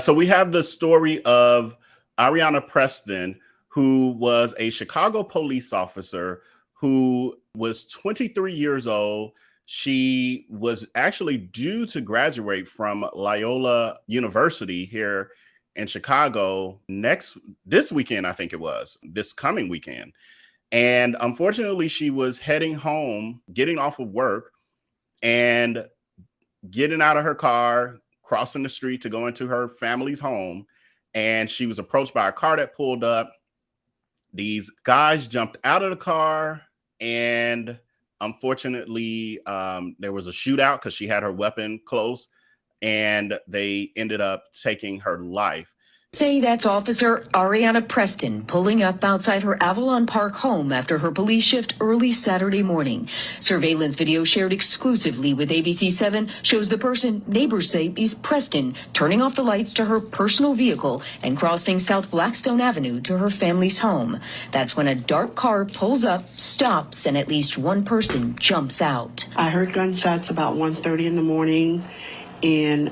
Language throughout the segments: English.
So we have the story of Areanah Preston, who was a Chicago police officer who was 23 years old. She was actually due to graduate from Loyola University here in Chicago this weekend, I think it was, this coming weekend. And unfortunately, she was heading home, getting off of work, and getting out of her car, crossing the street to go into her family's home. And she was approached by a car that pulled up. These guys jumped out of the car, and unfortunately, there was a shootout because she had her weapon close, and they ended up taking her life. Say that's Officer Areanah Preston pulling up outside her Avalon Park home after her police shift early Saturday morning. Surveillance video shared exclusively with ABC7 shows the person neighbors say is Preston turning off the lights to her personal vehicle and crossing South Blackstone Avenue to her family's home. That's when a dark car pulls up, stops, and at least one person jumps out. I heard gunshots about 1:30 in the morning, and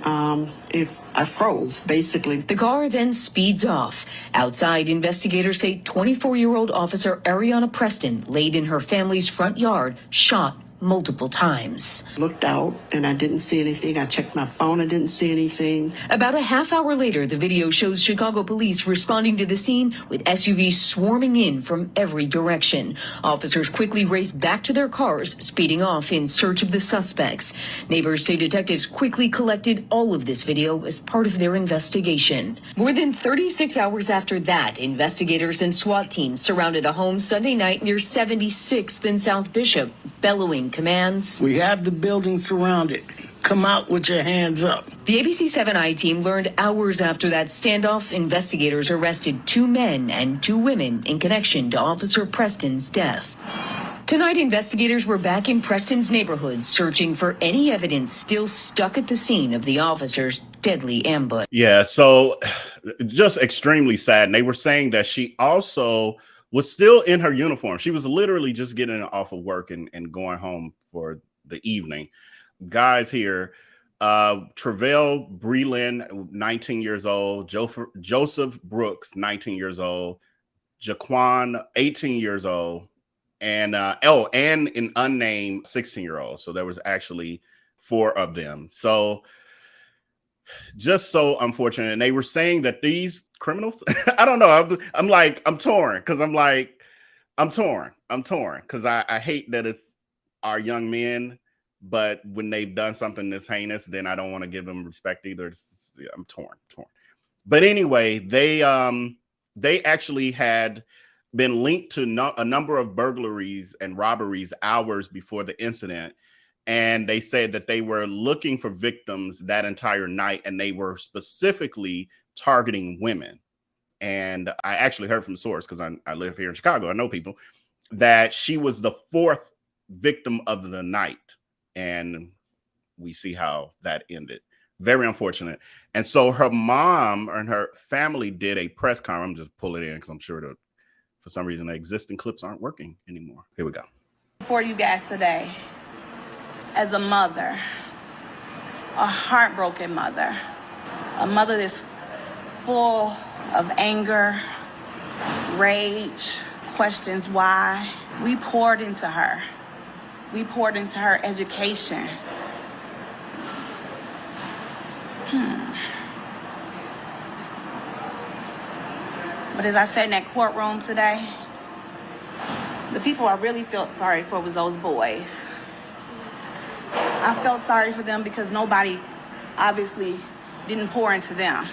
I froze, basically. The car then speeds off. Outside, investigators say 24-year-old Officer Areanah Preston laid in her family's front yard, shot multiple times. Looked out and I didn't see anything. I checked my phone, I didn't see anything. About a half hour later, the video shows Chicago police responding to the scene with SUVs swarming in from every direction. Officers quickly raced back to their cars, speeding off in search of the suspects. Neighbors say detectives quickly collected all of this video as part of their investigation. More than 36 hours after that, investigators and SWAT teams surrounded a home Sunday night near 76th and South Bishop, bellowing commands. We have the building surrounded. Come out with your hands up. The ABC7I team learned hours after that standoff, investigators arrested 2 men and 2 women in connection to Officer Preston's death. Tonight, investigators were back in Preston's neighborhood searching for any evidence still stuck at the scene of the officer's deadly ambush. Yeah, so just extremely sad. And they were saying that she also was still in her uniform. She was literally just getting off of work and going home for the evening. Guys here, Travell Breland, 19 years old, Joseph Brooks, 19 years old, Jaquan, 18 years old, and an unnamed 16-year-old. So there was actually 4 of them. So just so unfortunate. And they were saying that these criminals, I don't know. I'm torn because I'm torn because I hate that it's our young men, but when they've done something this heinous, then I don't want to give them respect either. I'm torn. But anyway, they actually had been linked to a number of burglaries and robberies hours before the incident. And they said that they were looking for victims that entire night, and they were specifically targeting women. And I actually heard from a source, because I live here in Chicago, I know people, that she was the 4th victim of the night. And we see how that ended. Very unfortunate. And so her mom and her family did a press conference. I'm just pulling it in because I'm sure that for some reason the existing clips aren't working anymore. Here we go. For you guys today, as a mother, a heartbroken mother, a mother that's full of anger, rage, questions why. We poured into her. We poured into her education. But as I said in that courtroom today, the people I really felt sorry for was those boys. I felt sorry for them because nobody obviously didn't pour into them.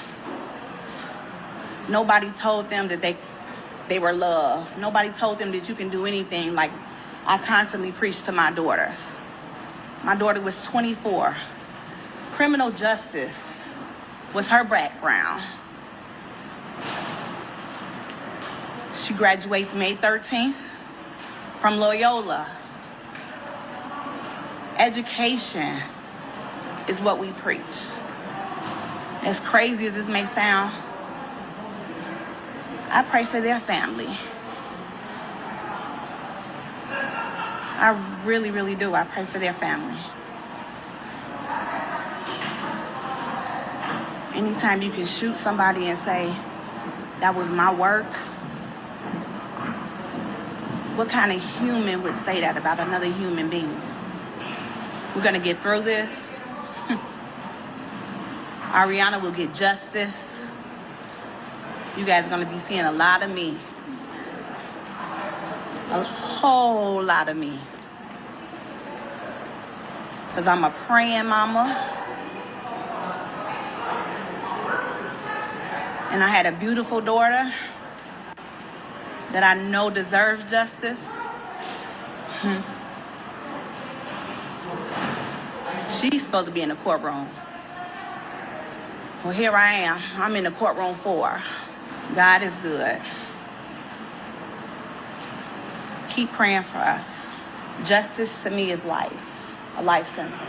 Nobody told them that they were loved. Nobody told them that you can do anything, like I constantly preach to my daughters. My daughter was 24. Criminal justice was her background. She graduates May 13th from Loyola. Education is what we preach. As crazy as this may sound, I pray for their family. I really, really do. I pray for their family. Anytime you can shoot somebody and say, that was my work, what kind of human would say that about another human being? We're gonna get through this. Areanah will get justice. You guys are gonna be seeing a lot of me. A whole lot of me. Because I'm a praying mama. And I had a beautiful daughter that I know deserves justice. She's supposed to be in the courtroom. Well, here I am. I'm in the courtroom for her. God is good. Keep praying for us. Justice to me is life, a life sentence.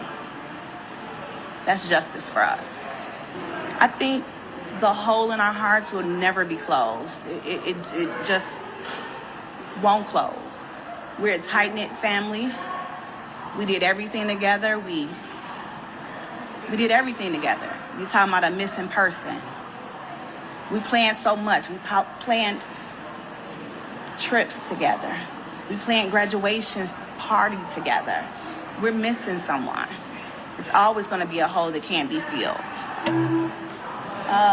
That's justice for us. I think the hole in our hearts will never be closed. It just won't close. We're a tight-knit family. We did everything together. We did everything together. You're talking about a missing person. We planned so much. We planned trips together. We planned graduation party together. We're missing someone. It's always going to be a hole that can't be filled.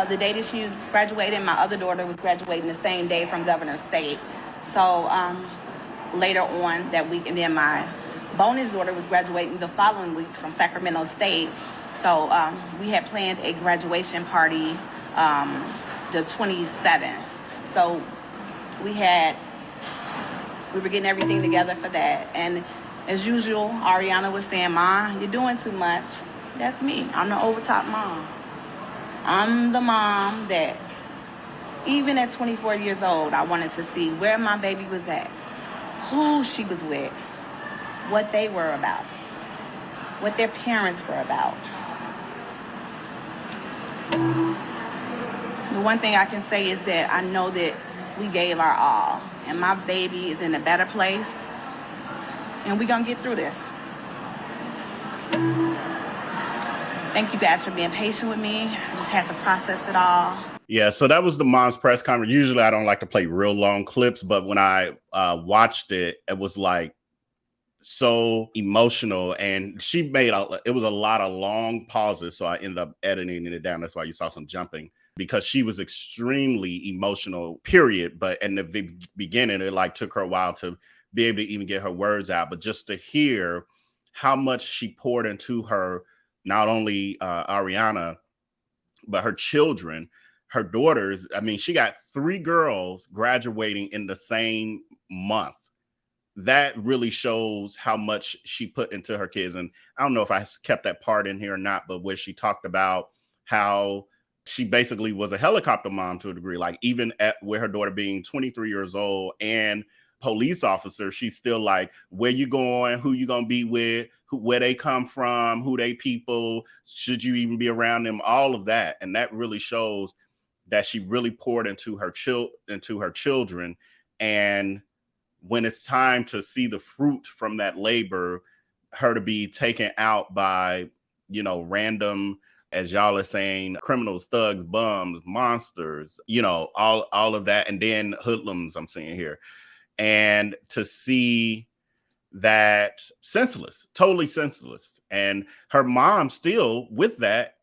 The day that she graduated, my other daughter was graduating the same day from Governor's State. So later on that week, and then my bonus daughter was graduating the following week from Sacramento State. So we had planned a graduation party the 27th. So we were getting everything together for that. And as usual, Areanah was saying, Ma, you're doing too much. That's me. I'm the overtop mom. I'm the mom that, even at 24 years old, I wanted to see where my baby was at, who she was with, what they were about, what their parents were about. The one thing I can say is that I know that we gave our all, and my baby is in a better place, and we're gonna get through this. Thank you guys for being patient with me. I just had to process it all. Yeah, so that was the mom's press conference. Usually I don't like to play real long clips, but when I watched it, it was like so emotional, and it was a lot of long pauses, so I ended up editing it down. That's why you saw some jumping, because she was extremely emotional, period. But in the beginning, it like took her a while to be able to even get her words out. But just to hear how much she poured into her, not only Areanah, but her children, her daughters. I mean, she got 3 girls graduating in the same month. That really shows how much she put into her kids. And I don't know if I kept that part in here or not, but where she talked about how she basically was a helicopter mom to a degree, like even with her daughter being 23 years old and police officer, she's still like, where you going, who you gonna be with, where they come from, who they people, should you even be around them, all of that. And that really shows that she really poured into her children. And when it's time to see the fruit from that labor, her to be taken out by, random, as y'all are saying, criminals, thugs, bums, monsters, all of that. And then hoodlums I'm seeing here. And to see that senseless, totally senseless. And her mom still with that,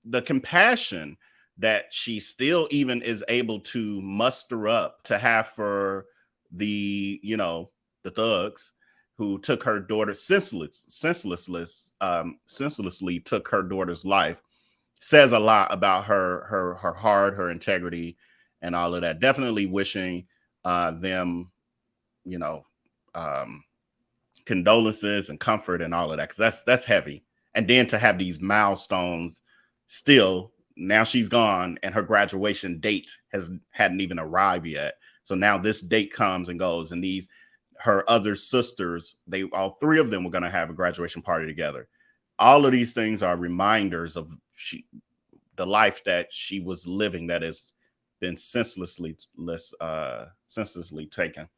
the compassion that she still even is able to muster up to have for the thugs who took her daughter senselessly took her daughter's life, says a lot about her heart, her integrity, and all of that. Definitely wishing them, condolences and comfort and all of that, because that's heavy. And then to have these milestones still, now she's gone and her graduation date hadn't even arrived yet. So now this date comes and goes, and her other sisters, all 3 of them were going to have a graduation party together. All of these things are reminders of the life that she was living that has been senselessly taken.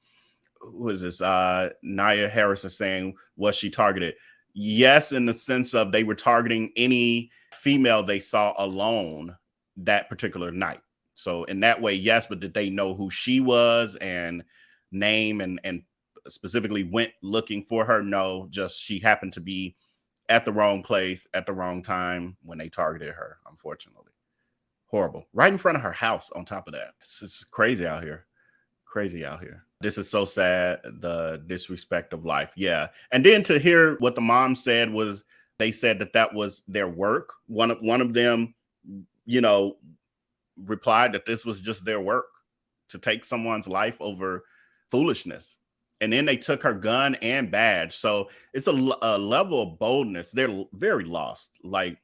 Who is this? Naya Harris is saying, was she targeted? Yes, in the sense of they were targeting any female they saw alone that particular night. So in that way, yes, but did they know who she was and name and specifically went looking for her? No, just she happened to be at the wrong place at the wrong time when they targeted her, unfortunately. Horrible. Right in front of her house on top of that. It's crazy out here. Crazy out here. This is so sad, the disrespect of life. Yeah. And then to hear what the mom said was they said that that was their work. One of them, you know, replied that this was just their work to take someone's life over foolishness. And then they took her gun and badge. So it's a level of boldness. They're very lost. Like,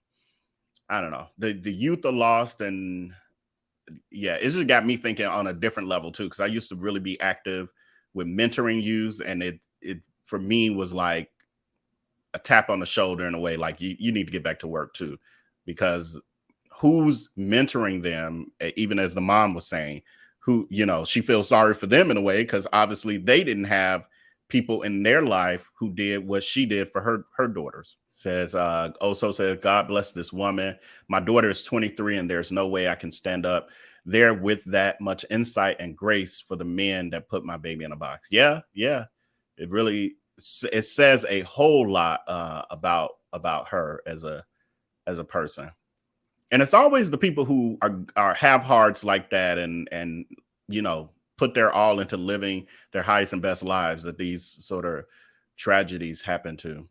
I don't know. The youth are lost, and yeah, it just got me thinking on a different level too. Because I used to really be active with mentoring youth, and it for me was like a tap on the shoulder in a way, like you need to get back to work too, because who's mentoring them? Even as the mom was saying, who, you know, she feels sorry for them in a way because obviously they didn't have people in their life who did what she did for her daughters. Says also says, God bless this woman. My daughter is 23 and there's no way I can stand up there with that much insight and grace for the men that put my baby in a box. Yeah, it really, it says a whole lot about her as a person. And it's always the people who are have hearts like that and you know, put their all into living their highest and best lives that these sort of tragedies happen to.